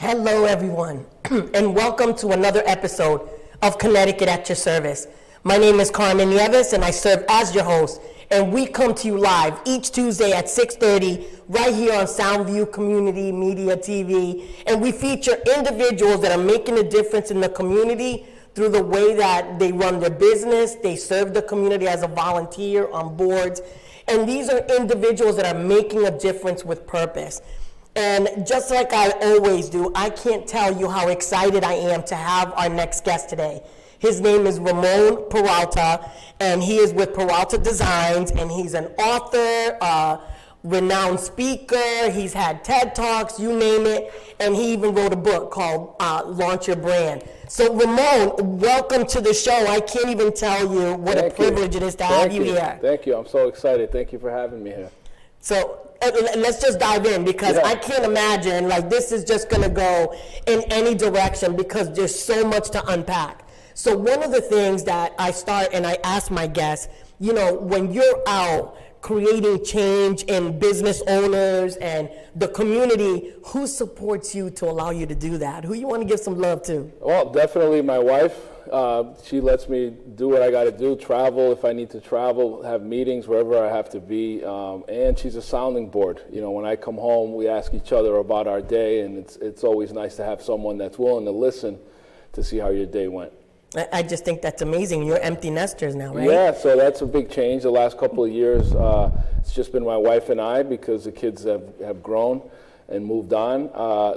Hello, everyone, and welcome to another episode of Connecticut at your service. My name is Carmen Nieves, and I serve as your host, and we come to you live each Tuesday at 6:30 right here on Soundview Community Media TV, and we feature individuals that are making a difference in the community through the way that they run their business, they serve the community as a volunteer on boards, and these are individuals that are making a difference with purpose. And just like I always do, I can't tell you how excited I am to have our next guest today. His name is Ramon Peralta, and he is with Peralta Designs, and he's an author, renowned speaker. He's had TED Talks, you name it, and he even wrote a book called Launch Your Brand. So Ramon, welcome to the show. I can't even tell you what a privilege it is to have you here. Thank you. I'm so excited. Thank you for having me here. So let's just dive in, because I can't imagine, like, this is just going to go in any direction because there's so much to unpack. So one of the things that I start and I ask my guests, you know, when you're out creating change in business owners and the community, who supports you to allow you to do that? Who you want to give some love to? Well, definitely my wife. She lets me do what I got to do, travel if I need to travel, have meetings wherever I have to be, and she's a sounding board. You know, when I come home, we ask each other about our day, and it's always nice to have someone that's willing to listen to see how your day went. I just think that's amazing. You're empty nesters now, right? Yeah, so that's a big change. The last couple of years, it's just been my wife and I, because the kids have grown and moved on.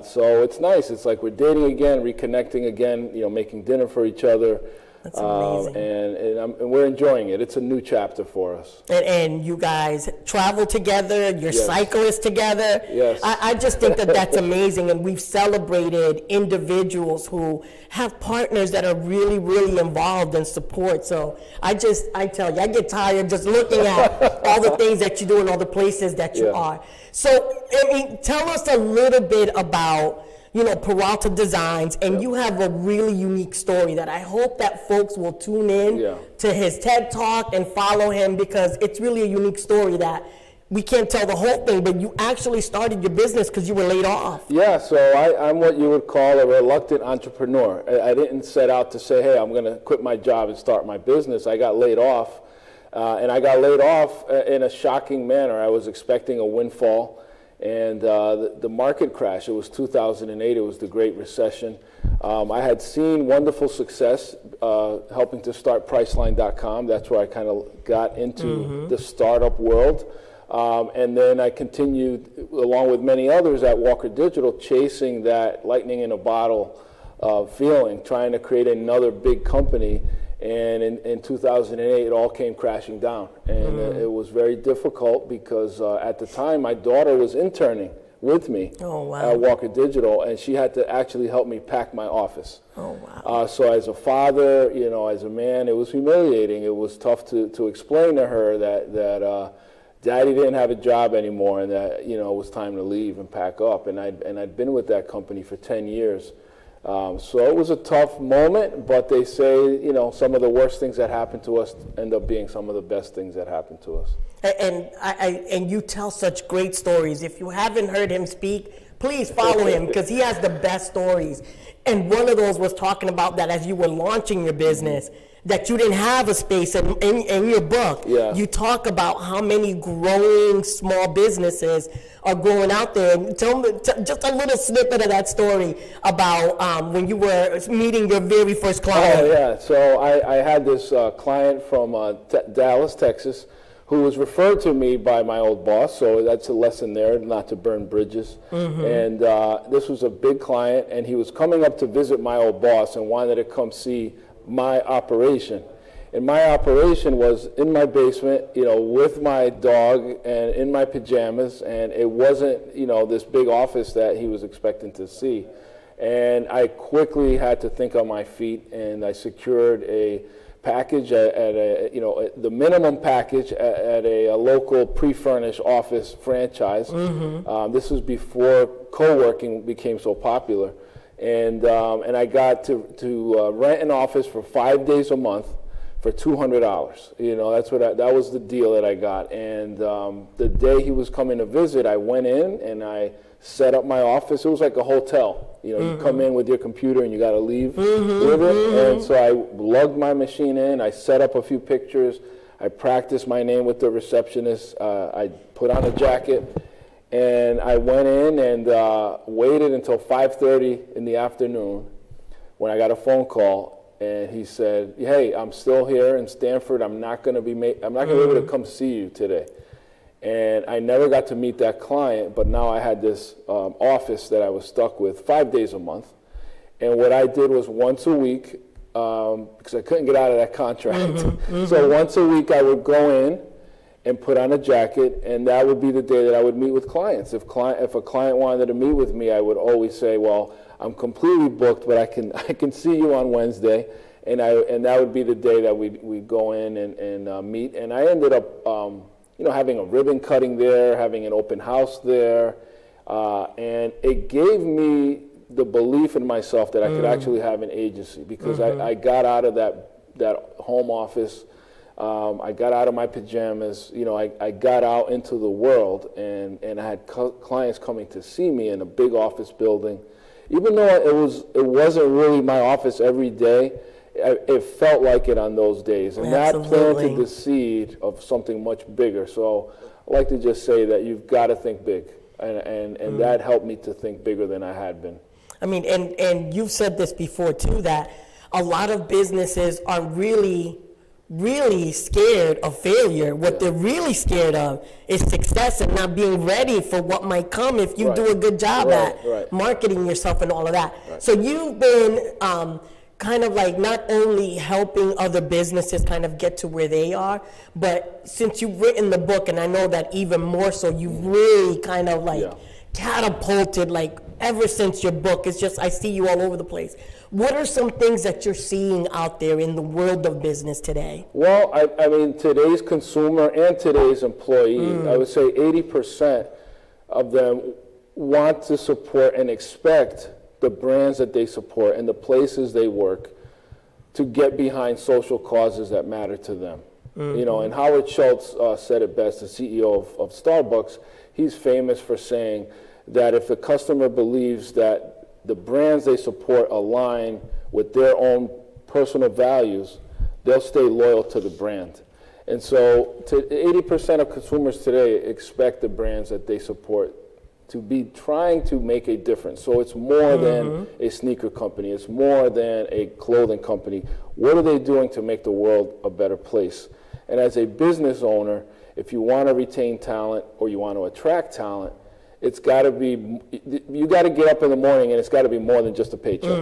So it's nice. It's like we're dating again, reconnecting again, you know, making dinner for each other. That's amazing. And we're enjoying it. It's a new chapter for us. And you guys travel together, you're cyclists together. Yes. I just think that that's amazing, and we've celebrated individuals who have partners that are really, really involved and support. So I tell you, I get tired just looking at all the things that you do and all the places that you are. So, I mean, tell us a little bit about, you know, Peralta Designs, and you have a really unique story that I hope that folks will tune in to his TED Talk and follow him, because it's really a unique story that we can't tell the whole thing, but you actually started your business because you were laid off. Yeah, so I'm what you would call a reluctant entrepreneur. I didn't set out to say, hey, I'm going to quit my job and start my business. I got laid off, and I got laid off in a shocking manner. I was expecting a windfall. And the market crash, it was 2008, it was the Great Recession. I had seen wonderful success helping to start Priceline.com. That's where I kind of got into the startup world. And then I continued, along with many others at Walker Digital, chasing that lightning in a bottle feeling, trying to create another big company. And in 2008, it all came crashing down. And it was very difficult because at the time, my daughter was interning with me at Walker Digital, and she had to actually help me pack my office. So as a father, you know, as a man, it was humiliating. It was tough to explain to her that Daddy didn't have a job anymore, and that, you know, it was time to leave and pack up. And I'd been with that company for 10 years. So it was a tough moment, but they say, you know, some of the worst things that happen to us end up being some of the best things that happen to us. And you tell such great stories. If you haven't heard him speak, please follow him, because he has the best stories. And one of those was talking about that as you were launching your business, that you didn't have a space. In your book, you talk about how many growing small businesses are growing out there. Tell me just a little snippet of that story about when you were meeting your very first client. Oh, yeah. So I had this client from Dallas, Texas, who was referred to me by my old boss. So that's a lesson there, not to burn bridges. And this was a big client, and he was coming up to visit my old boss and wanted to come see my operation. And my operation was in my basement, you know, with my dog and in my pajamas, and it wasn't, you know, this big office that he was expecting to see. And I quickly had to think on my feet, and I secured a package at a, you know, the minimum package at a local pre-furnished office franchise. This was before co-working became so popular. And I got to rent an office for 5 days a month for $200. You know, that was the deal that I got. And the day he was coming to visit, I went in and I set up my office. It was like a hotel. You come in with your computer and you got to leave with it. And so I lugged my machine in. I set up a few pictures. I practiced my name with the receptionist. I put on a jacket, and I went in and waited until 5:30 in the afternoon when I got a phone call, and he said, "Hey, I'm still here in Stanford. I'm not going to be be able to come see you today." And I never got to meet that client, but now I had this office that I was stuck with 5 days a month. And what I did was once a week, because I couldn't get out of that contract. So once a week I would go in and put on a jacket, and that would be the day that I would meet with clients. If a client wanted to meet with me, I would always say, "Well, I'm completely booked, but I can see you on Wednesday," and that would be the day that we'd go in and meet. And I ended up having a ribbon cutting there, having an open house there, and it gave me the belief in myself that I could actually have an agency, because I got out of that home office. I got out of my pajamas. I got out into the world, and I had clients coming to see me in a big office building. Even though it wasn't really my office every day, it felt like it on those days, and that planted the seed of something much bigger. So I like to just say that you've got to think big, and that helped me to think bigger than I had been. I mean, and you've said this before too, that a lot of businesses are really scared of failure. What they're really scared of is success and not being ready for what might come if you do a good job at marketing yourself and all of that. So you've been kind of like not only helping other businesses kind of get to where they are, but since you've written the book, and I know that even more so, you've really kind of like catapulted, like ever since your book. It's just, I see you all over the place. What are some things that you're seeing out there in the world of business today? Well, I mean, today's consumer and today's employee, I would say 80% of them want to support and expect the brands that they support and the places they work to get behind social causes that matter to them. And Howard Schultz said it best, the CEO of Starbucks. He's famous for saying that if the customer believes that the brands they support align with their own personal values, they'll stay loyal to the brand. And so 80% of consumers today expect the brands that they support to be trying to make a difference. So it's more than a sneaker company. It's more than a clothing company. What are they doing to make the world a better place? And as a business owner, if you want to retain talent or you want to attract talent, it's got to be, you got to get up in the morning and it's got to be more than just a paycheck.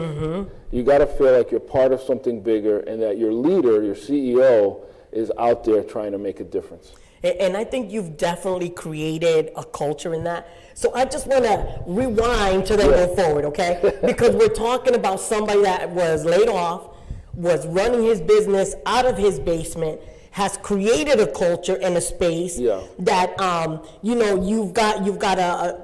You got to feel like you're part of something bigger and that your leader, your CEO, is out there trying to make a difference. And I think you've definitely created a culture in that. So I just want to rewind to then go forward, okay? Because we're talking about somebody that was laid off, was running his business out of his basement, has created a culture and a space that you've got a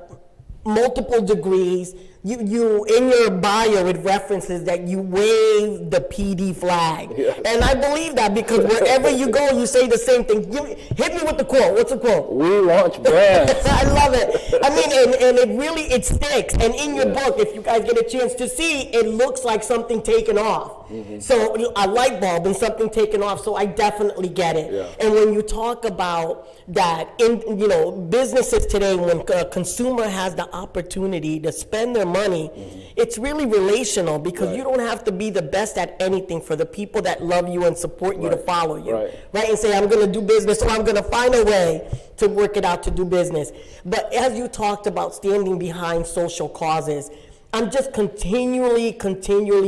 multiple degrees. You in your bio it references that you wave the PD flag, and I believe that because wherever you go you say the same thing. Hit me with the quote. What's the quote? We launch brands. I love it. I mean, and it really, it sticks. And in your book, if you guys get a chance to see, it looks like something taken off. So a light bulb and something taken off. So I definitely get it. And when you talk about that, in businesses today, when a consumer has the opportunity to spend their money, it's really relational, because you don't have to be the best at anything for the people that love you and support you to follow you, right? And say, I'm going to do business, or I'm going to find a way to work it out to do business. But as you talked about standing behind social causes, I'm just continually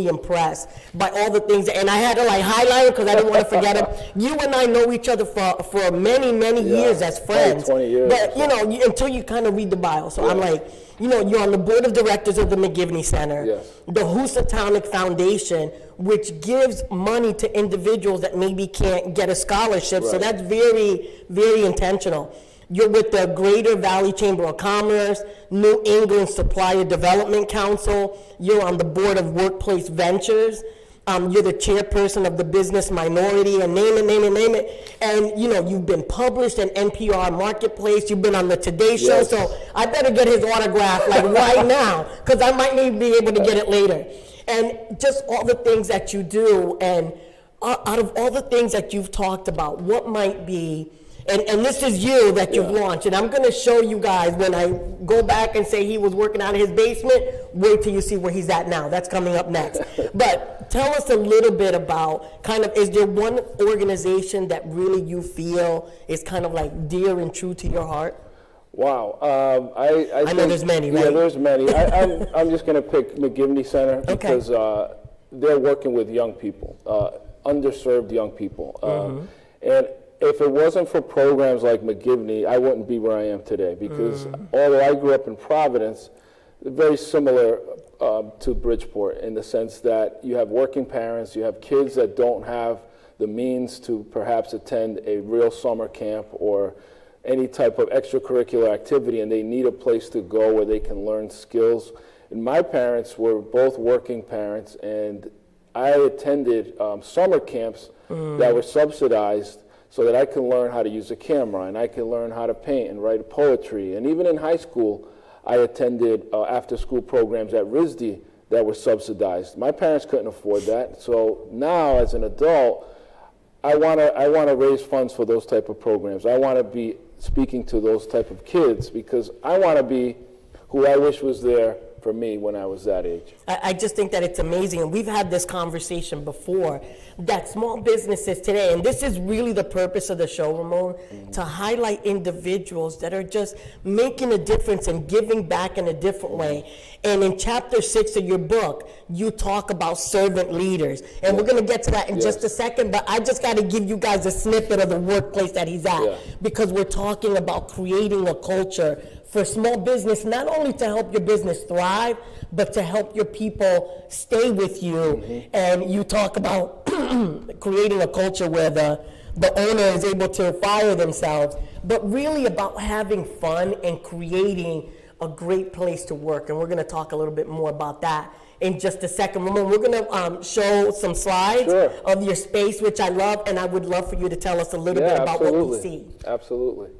impressed by all the things, and I had to highlight it because I didn't want to forget it. You and I know each other for many years as friends. 20 years. But until you kind of read the bio. So I'm like, you're on the board of directors of the McGivney Center, the Housatonic Foundation, which gives money to individuals that maybe can't get a scholarship. So that's very, very intentional. You're with the Greater Valley Chamber of Commerce, New England Supplier Development Council. You're on the board of Workplace Ventures. You're the chairperson of the business minority, and name it. And, you know, you've been published in NPR Marketplace. You've been on the Today Show. Yes. So I better get his autograph, like, right now, because I might not be able to get it later. And just all the things that you do, and out of all the things that you've talked about, what might be, and this is you that you've launched, and I'm going to show you guys when I go back and say he was working out of his basement. Wait till you see where he's at now. That's coming up next. But tell us a little bit about kind of, is there one organization that really you feel is kind of like dear and true to your heart? Wow. I know there's many, right? Yeah, there's many. I'm just going to pick McGivney Center because they're working with young people, underserved young people. And if it wasn't for programs like McGivney, I wouldn't be where I am today, because although I grew up in Providence, very similar to Bridgeport in the sense that you have working parents, you have kids that don't have the means to perhaps attend a real summer camp or any type of extracurricular activity, and they need a place to go where they can learn skills. And my parents were both working parents, and I attended summer camps that were subsidized so that I can learn how to use a camera, and I can learn how to paint and write poetry. And even in high school, I attended after-school programs at RISD that were subsidized. My parents couldn't afford that, so now as an adult, I want to raise funds for those type of programs. I want to be speaking to those type of kids because I want to be who I wish was there for me when I was that age. I just think that it's amazing, and we've had this conversation before, that small businesses today, and this is really the purpose of the show, Ramon, to highlight individuals that are just making a difference and giving back in a different way. And in chapter 6 of your book, you talk about servant leaders, and we're going to get to that in just a second, but I just got to give you guys a snippet of the workplace that he's at, because we're talking about creating a culture for small business, not only to help your business thrive, but to help your people stay with you. And you talk about creating a culture where the owner is able to fire themselves, but really about having fun and creating a great place to work. And we're going to talk a little bit more about that in just a second. Ramon, we're going to show some slides of your space, which I love, and I would love for you to tell us a little bit about what we see. Absolutely.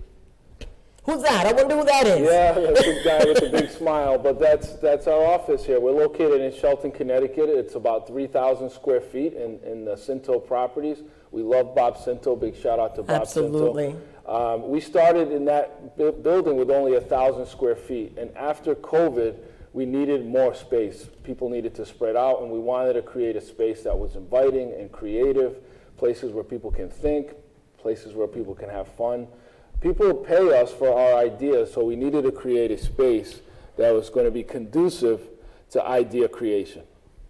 Who's that? I wonder who that is. Yeah, that's the guy with the big smile, but that's our office here. We're located in Shelton, Connecticut. It's about 3,000 square feet in the Cinto properties. We love Bob Cinto. Big shout out to Bob Absolutely. Cinto. We started in that building with only 1,000 square feet, and after COVID, we needed more space. People needed to spread out, and we wanted to create a space that was inviting and creative, places where people can think, places where people can have fun. People pay us for our ideas, so we needed to create a space that was going to be conducive to idea creation.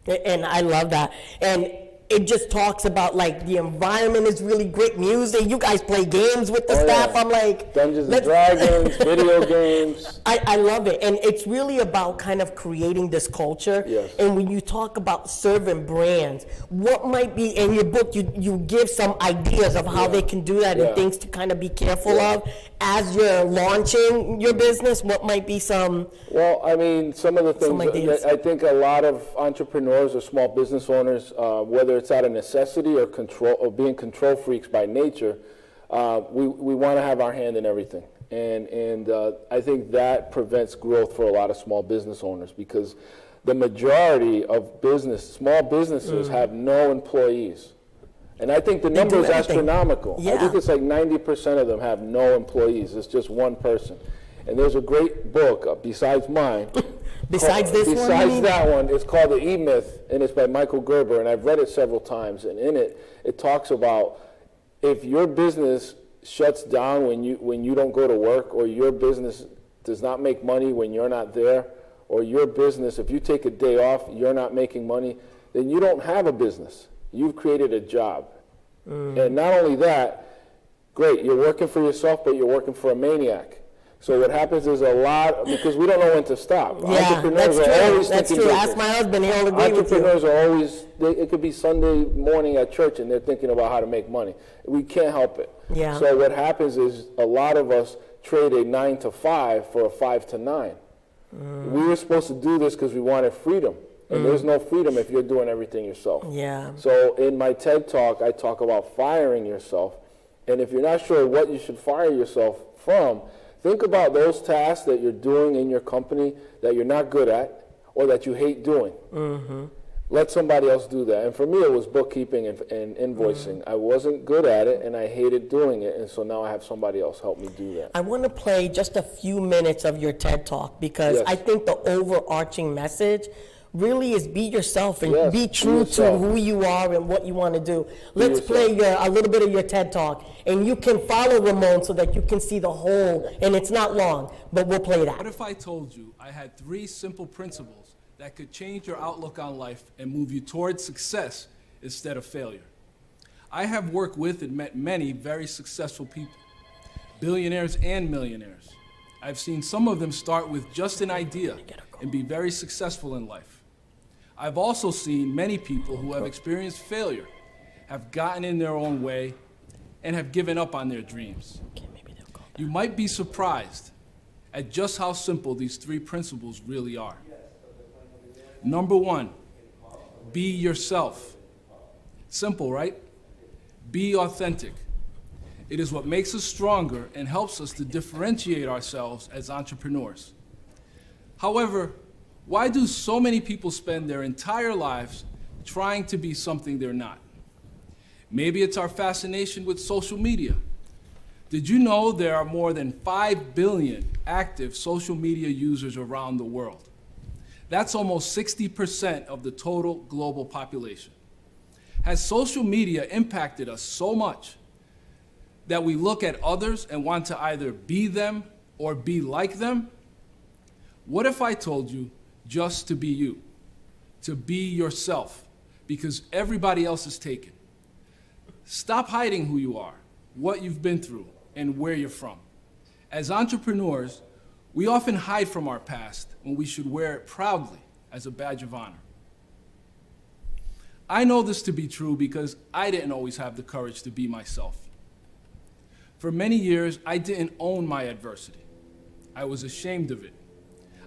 And I love that. And it just talks about, like, the environment is really great, music. You guys play games with the staff. Yeah. I'm like, Dungeons and Dragons, video games. I love it. And it's really about kind of creating this culture. Yes. And when you talk about serving brands, what might be, in your book, you give some ideas of how they can do that and things to kind of be careful of as you're launching your business. What might be some? Well, I mean, some of the things, I think a lot of entrepreneurs or small business owners, whether it's out of necessity or control, or being control freaks by nature, we want to have our hand in everything. And I think that prevents growth for a lot of small business owners, because the majority of small businesses have no employees. And I think the number is astronomical. I think it's like 90% of them have no employees. It's just one person. And there's a great book, besides mine. Besides that one, it's called The E-Myth, and it's by Michael Gerber, and I've read it several times. And in it, it talks about if your business shuts down when you don't go to work, or your business does not make money when you're not there, or your business, if you take a day off, you're not making money, then you don't have a business. You've created a job. And not only that, great, you're working for yourself, but you're working for a maniac. So what happens is because we don't know when to stop. Entrepreneurs are always thinking business. Ask my husband, he'll agree with you. Entrepreneurs are always, it could be Sunday morning at church and they're thinking about how to make money. We can't help it. Yeah. So what happens is a lot of us trade a 9 to 5 for a 5 to 9. We were supposed to do this because we wanted freedom. And there's no freedom if you're doing everything yourself. Yeah. So in my TED Talk, I talk about firing yourself. And if you're not sure what you should fire yourself from, think about those tasks that you're doing in your company that you're not good at or that you hate doing. Let somebody else do that. And for me, it was bookkeeping and invoicing. I wasn't good at it, and I hated doing it, and so now I have somebody else help me do that. I want to play just a few minutes of your TED Talk because I think the overarching message really is be yourself and be true to who you are and what you want to do. Let's play a little bit of your TED Talk, and you can follow Ramon so that you can see the whole, and it's not long, but we'll play that. What if I told you I had 3 simple principles that could change your outlook on life and move you towards success instead of failure? I have worked with and met many very successful people, billionaires and millionaires. I've seen some of them start with just an idea and be very successful in life. I've also seen many people who have experienced failure, have gotten in their own way, and have given up on their dreams. You might be surprised at just how simple these 3 principles really are. Number 1, be yourself. Simple, right? Be authentic. It is what makes us stronger and helps us to differentiate ourselves as entrepreneurs. However, why do so many people spend their entire lives trying to be something they're not? Maybe it's our fascination with social media. Did you know there are more than 5 billion active social media users around the world? That's almost 60% of the total global population. Has social media impacted us so much that we look at others and want to either be them or be like them? What if I told you just to be you, to be yourself, because everybody else is taken? Stop hiding who you are, what you've been through, and where you're from. As entrepreneurs, we often hide from our past when we should wear it proudly as a badge of honor. I know this to be true because I didn't always have the courage to be myself. For many years, I didn't own my adversity. I was ashamed of it.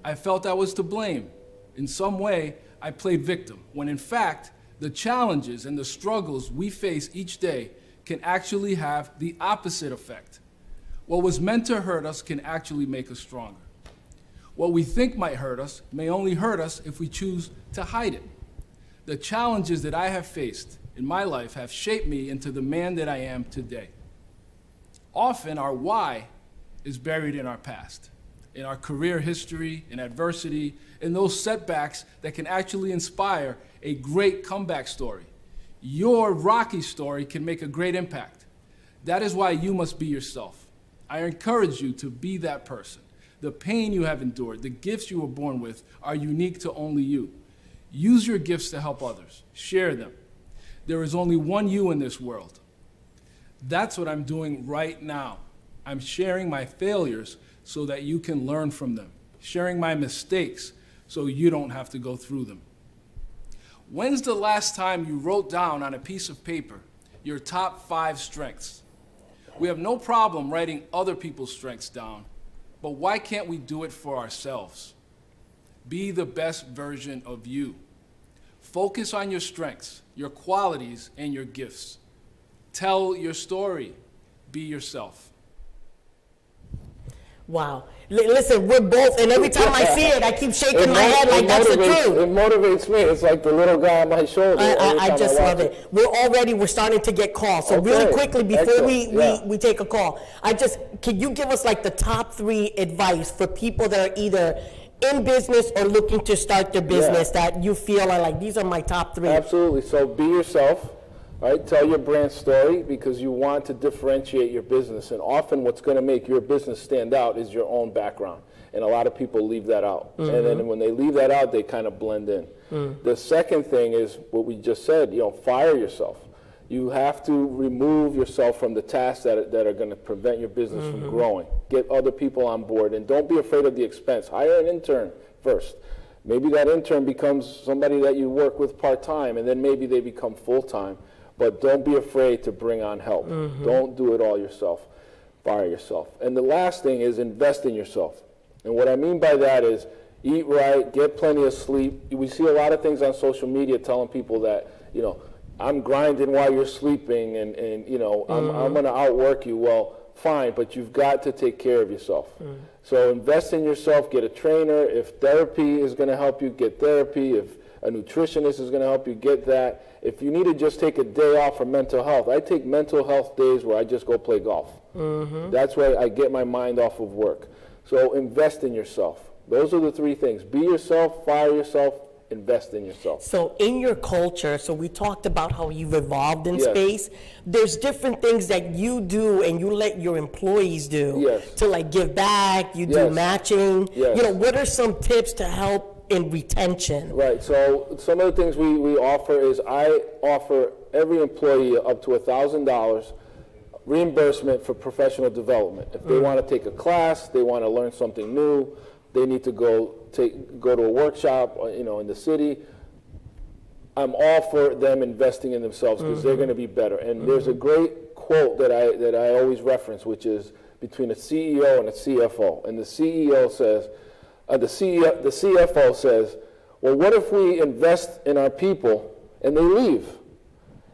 I felt I was to blame. In some way, I played victim, when in fact, the challenges and the struggles we face each day can actually have the opposite effect. What was meant to hurt us can actually make us stronger. What we think might hurt us may only hurt us if we choose to hide it. The challenges that I have faced in my life have shaped me into the man that I am today. Often our why is buried in our past, in our career history, in adversity, in those setbacks that can actually inspire a great comeback story. Your Rocky story can make a great impact. That is why you must be yourself. I encourage you to be that person. The pain you have endured, the gifts you were born with are unique to only you. Use your gifts to help others. Share them. There is only one you in this world. That's what I'm doing right now. I'm sharing my failures so that you can learn from them. Sharing my mistakes so you don't have to go through them. When's the last time you wrote down on a piece of paper your top 5 strengths? We have no problem writing other people's strengths down, but why can't we do it for ourselves? Be the best version of you. Focus on your strengths, your qualities, and your gifts. Tell your story. Be yourself. Wow. Listen, we're both, and every time I see it, I keep shaking my head like that's the truth. It motivates me. It's like the little guy on my shoulder. I just love it. We're starting to get calls. So really quickly, before we take a call, can you give us like the top 3 advice for people that are either in business or looking to start their business that you feel are like, these are my top 3? Absolutely. So be yourself. Right? Tell your brand story because you want to differentiate your business. And often what's going to make your business stand out is your own background. And a lot of people leave that out. Mm-hmm. And then when they leave that out, they kind of blend in. The second thing is what we just said, fire yourself. You have to remove yourself from the tasks that are going to prevent your business from growing. Get other people on board. And don't be afraid of the expense. Hire an intern first. Maybe that intern becomes somebody that you work with part-time, and then maybe they become full-time. But don't be afraid to bring on help. Don't do it all yourself. Fire yourself. And the last thing is invest in yourself. And what I mean by that is eat right, get plenty of sleep. We see a lot of things on social media telling people that, I'm grinding while you're sleeping and I'm going to outwork you. Well, fine, but you've got to take care of yourself. So invest in yourself, get a trainer. If therapy is going to help you, get therapy. If a nutritionist is going to help you, get that. If you need to just take a day off for mental health, I take mental health days where I just go play golf. That's where I get my mind off of work. So invest in yourself. Those are the three things. Be yourself, fire yourself, invest in yourself. So in your culture, so we talked about how you've evolved in Yes. space. There's different things that you do and you let your employees do Yes. to like give back, you do Yes. matching. Yes. What are some tips to help in retention? Right, so some of the things we offer is I offer every employee up to $1,000 reimbursement for professional development. If they want to take a class, they want to learn something new, they need to go to a workshop, in the city. I'm all for them investing in themselves because they're going to be better. And there's a great quote that I always reference, which is between a CEO and a CFO. And the CEO says, the CFO says, well, what if we invest in our people and they leave?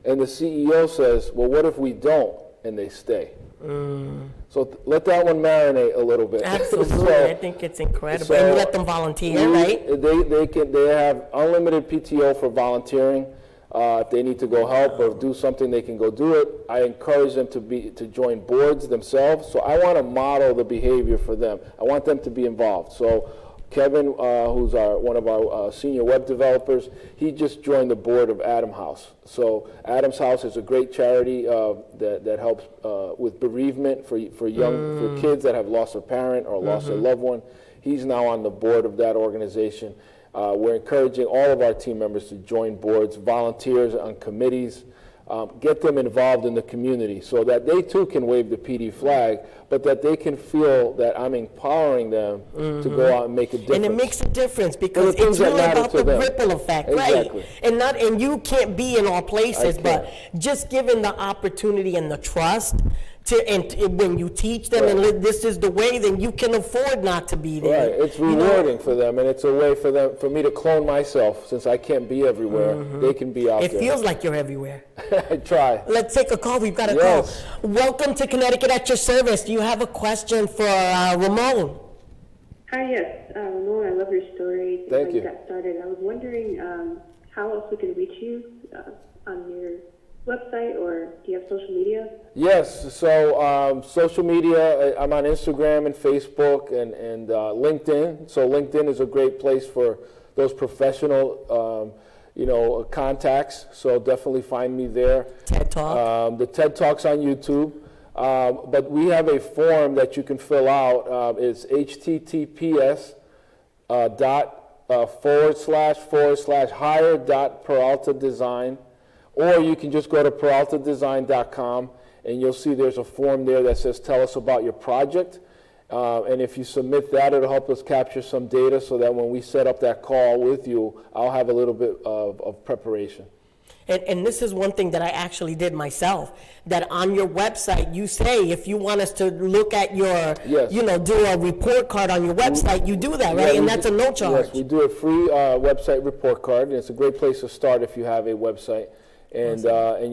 And the CEO says, well, what if we don't and they stay? So let that one marinate a little bit. Absolutely, I think it's incredible. And you let them volunteer, right? They have unlimited PTO for volunteering. If they need to go help or do something, they can go do it. I encourage them to join boards themselves. So I want to model the behavior for them. I want them to be involved. So Kevin, who's one of our senior web developers, he just joined the board of Adam House. So Adam's House is a great charity that helps with bereavement for kids that have lost a parent or lost a loved one. He's now on the board of that organization. We're encouraging all of our team members to join boards, volunteers on committees, get them involved in the community so that they too can wave the PD flag, but that they can feel that I'm empowering them to go out and make a difference. And it makes a difference because it's really about the ripple effect, Exactly. right? And you can't be in all places, but just given the opportunity and the trust when you teach them and this is the way, then you can afford not to be there. Right, it's rewarding for them, and it's a way for me to clone myself. Since I can't be everywhere, they can be out there. It feels like you're everywhere. I try. Let's take a call. We've got a call. Welcome to Connecticut at your service. Do you have a question for Ramon? Hi, yes. Ramon, I love your story. Thank you. Got started. I was wondering how else we can reach you on your website, or do you have social media? Yes, so social media, I'm on Instagram and Facebook and LinkedIn. So LinkedIn is a great place for those professional contacts. So definitely find me there. TED Talk. The TED Talk's on YouTube. But we have a form that you can fill out. It's https //hire.Peralta Design. Or you can just go to peraltadesign.com and you'll see there's a form there that says tell us about your project. And if you submit that, it'll help us capture some data so that when we set up that call with you, I'll have a little bit of preparation. And this is one thing that I actually did myself, that on your website, you say if you want us to look at your, do a report card on your website, you do that, right? And that's a no charge. Yes, we do a free website report card, and it's a great place to start if you have a website. And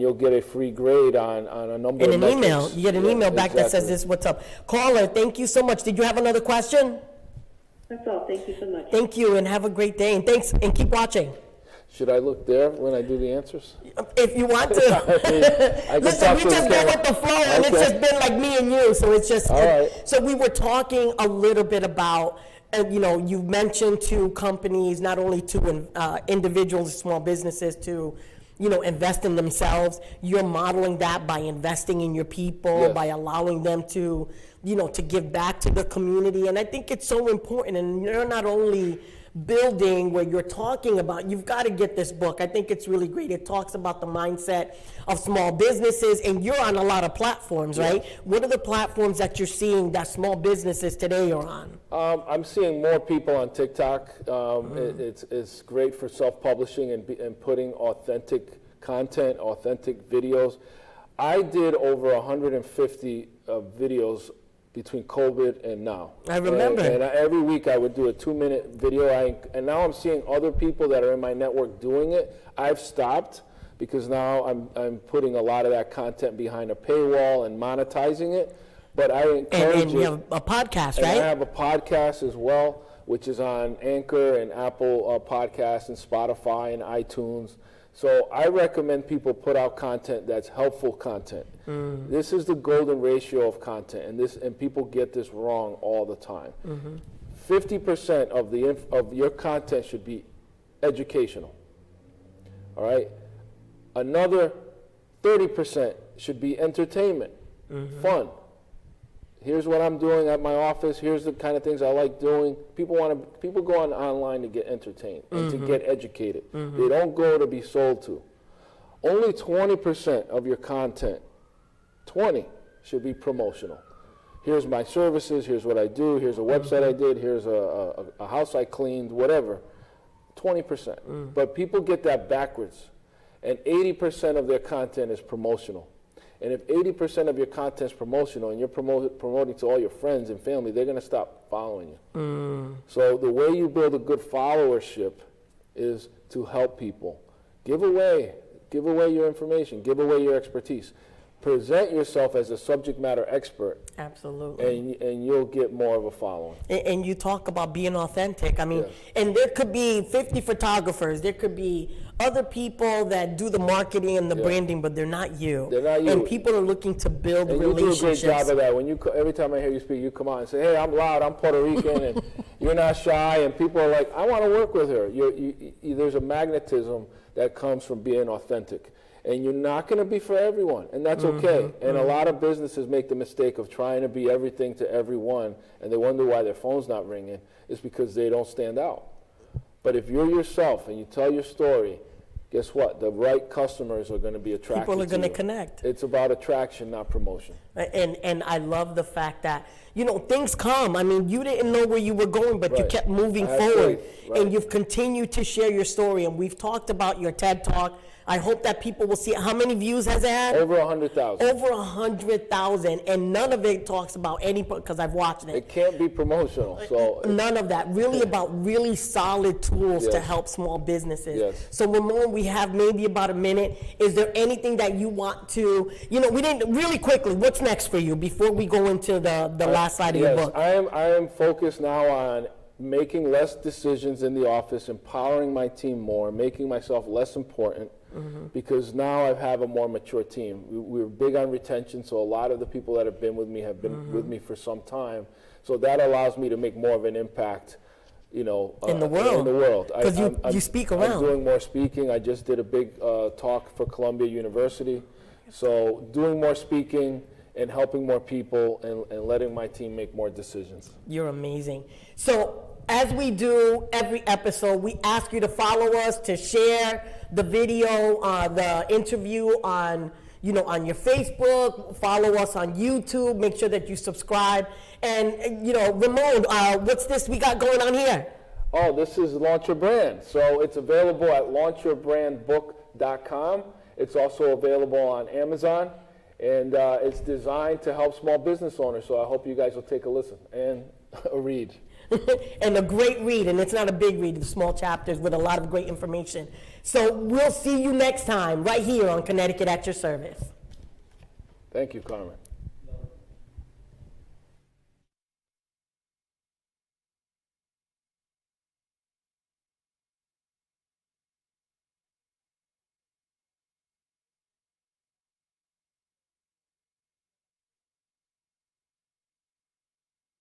you'll get a free grade on a number of metrics. And an email. You get an email back that says this, what's up. Caller, thank you so much. Did you have another question? That's all. Thank you so much. Thank you, and have a great day. And thanks, and keep watching. Should I look there when I do the answers? If you want to. Listen, we just go with the flow, and it's just been like me and you, so it's just. All right. So we were talking a little bit about, you mentioned to companies, not only to individuals, small businesses, to invest in themselves. You're modeling that by investing in your people, by allowing them to, to give back to the community. And I think it's so important. And you're not only building where you're talking about, you've got to get this book. I think it's really great. It talks about the mindset of small businesses, and you're on a lot of platforms, right? What are the platforms that you're seeing that small businesses today are on? I'm seeing more people on TikTok. It's great for self-publishing and putting authentic content, authentic videos. I did over 150 videos between COVID and now. I remember. And every week I would do a 2-minute video. And now I'm seeing other people that are in my network doing it. I've stopped because now I'm putting a lot of that content behind a paywall and monetizing it. But I encourage and you have a podcast, and right? I have a podcast as well, which is on Anchor and Apple Podcasts and Spotify and iTunes. So I recommend people put out content that's helpful content. This is the golden ratio of content, and people get this wrong all the time. 50% of your content should be educational. All right? Another 30% should be entertainment, fun. Here's what I'm doing at my office. Here's the kind of things I like doing. People go online to get entertained and to get educated. They don't go to be sold to. Only 20% of your content, 20, should be promotional. Here's my services. Here's what I do. Here's a website I did. Here's a house I cleaned. Whatever. 20%. But people get that backwards, and 80% of their content is promotional. And if 80% of your content is promotional and you're promoting to all your friends and family, they're going to stop following you. So the way you build a good followership is to help people. Give away your information. Give away your expertise. Present yourself as a subject matter expert. Absolutely. And you'll get more of a following. And you talk about being authentic. I mean, Yes. and there could be 50 photographers. There could be other people that do the marketing and the branding, but they're not you. They're not you. And people are looking to build And you relationships. do a great job of that. When every time I hear you speak, you come out and say, "Hey, I'm loud. I'm Puerto Rican, and you're not shy." And people are like, "I want to work with her." There's a magnetism that comes from being authentic. And you're not going to be for everyone, and that's okay. And a lot of businesses make the mistake of trying to be everything to everyone, and they wonder why their phone's not ringing. It's because they don't stand out. But if you're yourself and you tell your story, guess what? The right customers are going to be attracted to you. People are going to connect. It's about attraction, not promotion. And I love the fact that, things come. I mean, you didn't know where you were going, but you Right. kept moving I have forward. faith. Right. And you've continued to share your story. And we've talked about your TED Talk. I hope that people will see it. How many views has it had? Over 100,000. Over 100,000. And none of it talks about any, because I've watched it. It can't be promotional. So None of that. Really about really solid tools to Yes. help small businesses. Yes. So Ramon, we have maybe about a minute. Is there anything that you want to, we didn't, really quickly, what's next for you before we go into the last slide of your book? I am focused now on making less decisions in the office, empowering my team more, making myself less important, because now I have a more mature team. We're big on retention, so a lot of the people that have been with me have been with me for some time. So that allows me to make more of an impact, in the world. Because you speak around. I'm doing more speaking. I just did a big talk for Columbia University. So doing more speaking and helping more people and letting my team make more decisions. You're amazing. So as we do every episode, we ask you to follow us, to share the video, the interview on your Facebook, follow us on YouTube, make sure that you subscribe. And, Ramon, what's this we got going on here? Oh, this is Launch Your Brand. So it's available at launchyourbrandbook.com. It's also available on Amazon. And it's designed to help small business owners. So I hope you guys will take a listen and a read. And a great read, and it's not a big read, it's small chapters with a lot of great information. So we'll see you next time right here on Connecticut at Your Service. Thank you, Carmen.